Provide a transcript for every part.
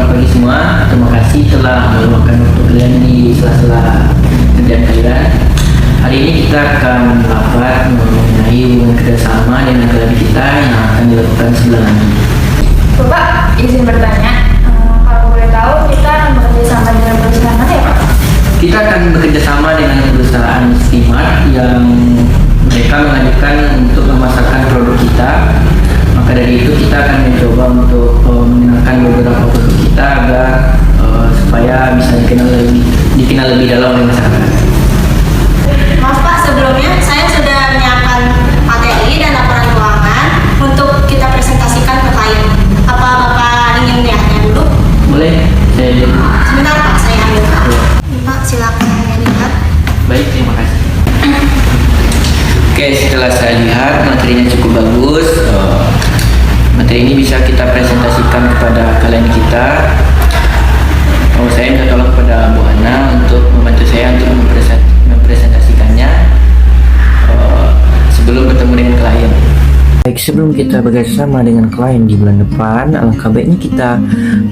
selamat pagi semua. Terima kasih telah meluangkan waktu kalian di sela-sela kerjaan kalian. Hari ini kita akan rapat mengenai hubungan kerjasama dengan klien kita yang akan dilakukan sebulan lagi. Bapak, izin bertanya, kalau boleh tahu kita akan bekerja sama dengan perusahaan mana ya Pak? Kita akan bekerja sama dengan perusahaan Steamart yang mereka mengajukan untuk memasarkan produk kita. Maka dari itu kita akan mencoba untuk mengenalkan beberapa produk kita agar supaya bisa dikenal lebih dalam oleh masyarakat. Maaf Pak, sebelumnya saya sudah menyiapkan materi dan laporan keuangan untuk kita presentasikan ke klien. Apa Bapak ingin melihatnya dulu? Boleh? Saya lihat. Sebentar Pak, saya ambil Pak. Pak, silakan saya lihat. Baik, terima kasih. Oke, setelah saya lihat materinya cukup bagus. Materi ini bisa kita presentasikan kepada klien kita. Saya minta tolong kepada Bu Ana untuk membantu saya untuk mempresentasikannya sebelum bertemu dengan klien. Baik, sebelum kita bekerjasama dengan klien di bulan depan, alangkah baiknya kita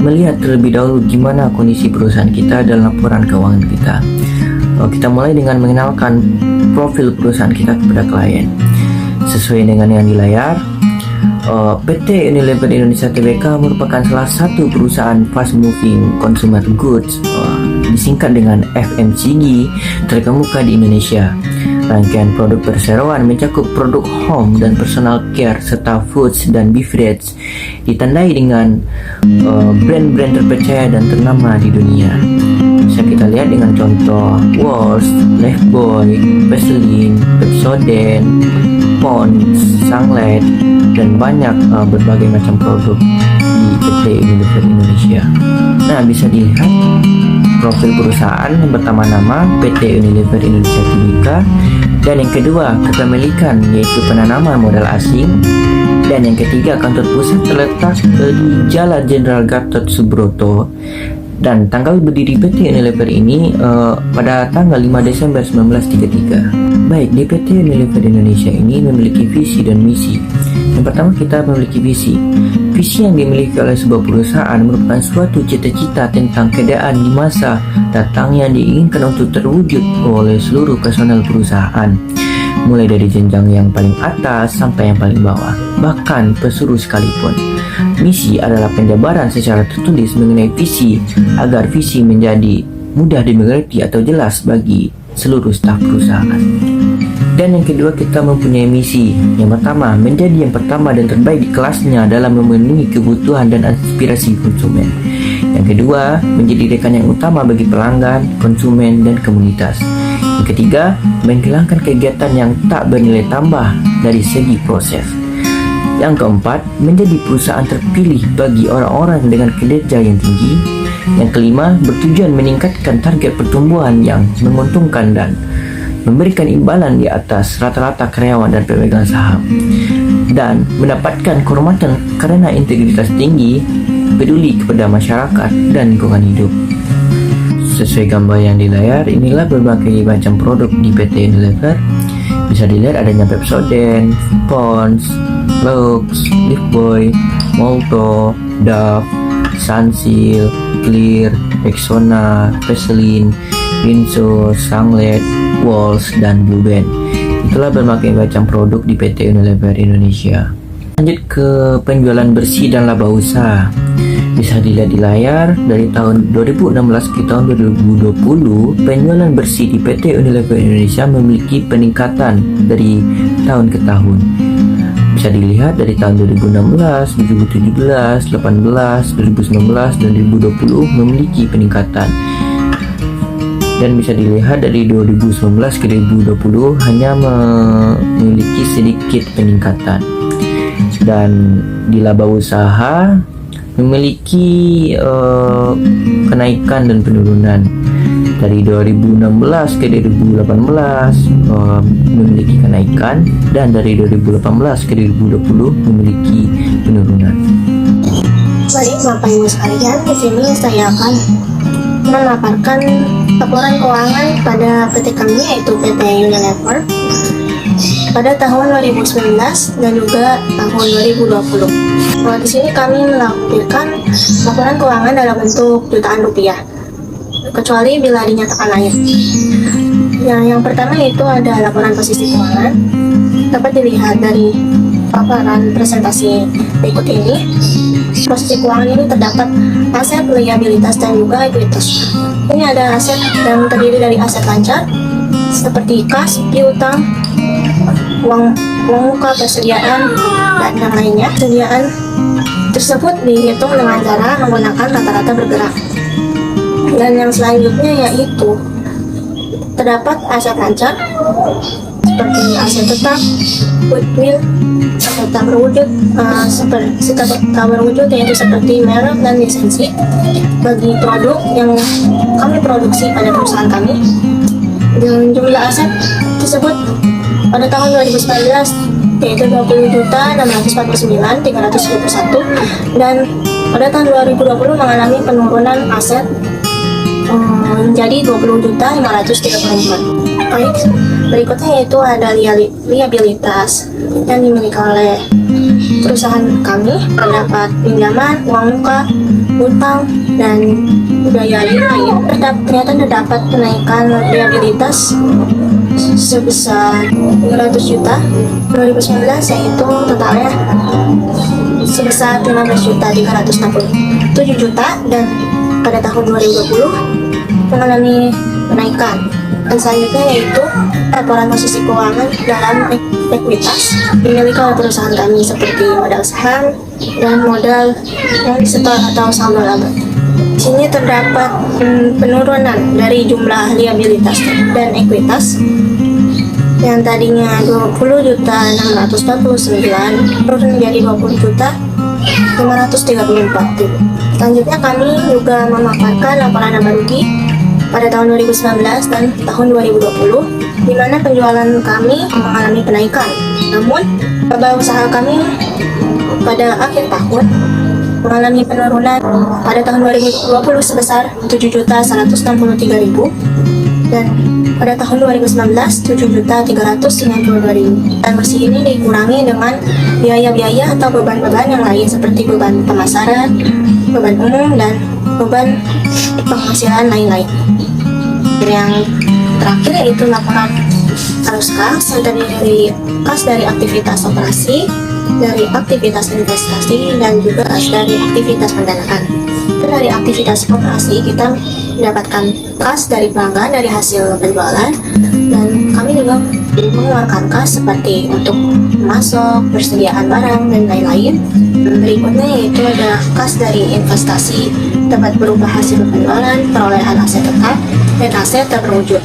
melihat terlebih dahulu gimana kondisi perusahaan kita dan laporan keuangan kita. Kita mulai dengan mengenalkan profil perusahaan kita kepada klien. Sesuai dengan yang di layar, PT Unilever Indonesia Tbk merupakan salah satu perusahaan fast moving consumer goods, disingkat dengan FMCG, terkemuka di Indonesia. Rangkaian produk perseroan mencakup produk home dan personal care serta foods dan beverage, ditandai dengan brand-brand terpercaya dan ternama di dunia. Bisa kita lihat dengan contoh Walls, Lifebuoy, Vaseline, Pepsodent, Pond's, Sunlight, dan banyak berbagai macam produk di PT Unilever Indonesia. Nah, bisa dilihat profil perusahaan yang pertama nama PT Unilever Indonesia Tbk, dan yang kedua kepemilikan yaitu penanaman modal asing, dan yang ketiga kantor pusat terletak di Jalan Jenderal Gatot Subroto. Dan tanggal berdiri PT Unilever ini pada tanggal 5 Desember 1933. Baik, di PT Unilever Indonesia ini memiliki visi dan misi. Yang pertama, kita memiliki visi. Visi yang dimiliki oleh sebuah perusahaan merupakan suatu cita-cita tentang keadaan di masa datang yang diinginkan untuk terwujud oleh seluruh personel perusahaan, mulai dari jenjang yang paling atas sampai yang paling bawah, bahkan pesuruh sekalipun. Misi adalah penjabaran secara tertulis mengenai visi agar visi menjadi mudah dimengerti atau jelas bagi seluruh staf perusahaan. Dan yang kedua, kita mempunyai misi. Yang pertama, menjadi yang pertama dan terbaik di kelasnya dalam memenuhi kebutuhan dan aspirasi konsumen. Yang kedua, menjadi rekan yang utama bagi pelanggan, konsumen, dan komunitas. Yang ketiga, menghilangkan kegiatan yang tak bernilai tambah dari segi proses. Yang keempat, menjadi perusahaan terpilih bagi orang-orang dengan kinerja yang tinggi. Yang kelima, bertujuan meningkatkan target pertumbuhan yang menguntungkan dan memberikan imbalan di atas rata-rata karyawan dan pemegang saham, dan mendapatkan kehormatan karena integritas tinggi, peduli kepada masyarakat dan lingkungan hidup. Sesuai gambar yang di layar, inilah berbagai macam produk di PT Unilever. Bisa dilihat adanya Pepsodent, Pond's, Lux, Lifebuoy, Molto, Dove, Sunsilk, Clear, Rexona, Vaseline, Rinso, Sunlight, Walls, dan Blue Band. Itulah berbagai macam produk di PT Unilever Indonesia. Lanjut ke penjualan bersih dan laba usaha. Bisa dilihat di layar, dari tahun 2016 ke tahun 2020, penjualan bersih di PT Unilever Indonesia memiliki peningkatan dari tahun ke tahun. Bisa dilihat dari tahun 2016, 2017, 18, 2019, dan 2020 memiliki peningkatan. Dan bisa dilihat dari 2019 ke 2020 hanya memiliki sedikit peningkatan. Dan di laba usaha memiliki kenaikan dan penurunan. Dari 2016 ke 2018 memiliki kenaikan, dan dari 2018 ke 2020 memiliki penurunan. Baik Bapak Ibu sekalian, di sini saya akan melaporkan laporan keuangan pada PT kami yaitu PT Unilever pada tahun 2019 dan juga tahun 2020. Nah, di sini kami melampirkan laporan keuangan dalam bentuk jutaan rupiah, kecuali bila dinyatakan lain. Yang pertama itu ada laporan posisi keuangan. Dapat dilihat dari paparan presentasi berikut ini. Posisi keuangan ini terdapat aset, liabilitas, dan juga ekuitas. Ini ada aset yang terdiri dari aset lancar seperti kas, piutang, uang muka, persediaan, dan yang lainnya. Persediaan tersebut dihitung dengan cara menggunakan rata-rata bergerak. Dan yang selanjutnya yaitu terdapat aset lancar seperti aset tetap, goodwill, aset tak berwujud, tak berwujud yaitu seperti merek dan lisensi bagi produk yang kami produksi pada perusahaan kami. Dan jumlah aset tersebut pada tahun 2019 yaitu 20.649.371, dan pada tahun 2020 mengalami penurunan aset menjadi 20.534. Baik, berikutnya yaitu ada liabilitas yang dimiliki oleh perusahaan kami. Terdapat pinjaman, uang muka, utang, dan biaya lain. Ternyata terdapat kenaikan liabilitas sebesar 500 juta 2019, yaitu totalnya sebesar 15.367 juta, dan pada tahun 2020 mengalami kenaikan. Dan selanjutnya yaitu laporan posisi keuangan dalam ekuitas dimiliki oleh perusahaan kami seperti modal saham dan modal yang disetor atau saldo laba. Di sini terdapat penurunan dari jumlah liabilitas dan ekuitas yang tadinya 20.649 turun menjadi 20.534. Selanjutnya kami juga memaparkan laporan laba rugi pada tahun 2019 dan tahun 2020, di mana penjualan kami mengalami kenaikan. Namun, laba usaha kami pada akhir tahun mengalami penurunan pada tahun 2020 sebesar 7.163.000, dan pada tahun 2019 7.392.000. Dan bersih ini dikurangi dengan biaya-biaya atau beban-beban yang lain seperti beban pemasaran, beban umum, dan beban penghasilan lain-lain. Yang terakhir yaitu laporan arus kas yang terdiri kas dari aktivitas operasi, dari aktivitas investasi, dan juga kas dari aktivitas pendanaan. Dari aktivitas operasi kita mendapatkan kas dari pelanggan dari hasil penjualan, dan kami juga mengeluarkan kas seperti untuk masuk, persediaan barang, dan lain-lain. Berikutnya yaitu ada kas dari investasi dapat berupa hasil penjualan, perolehan aset tetap, dan aset tak berwujud.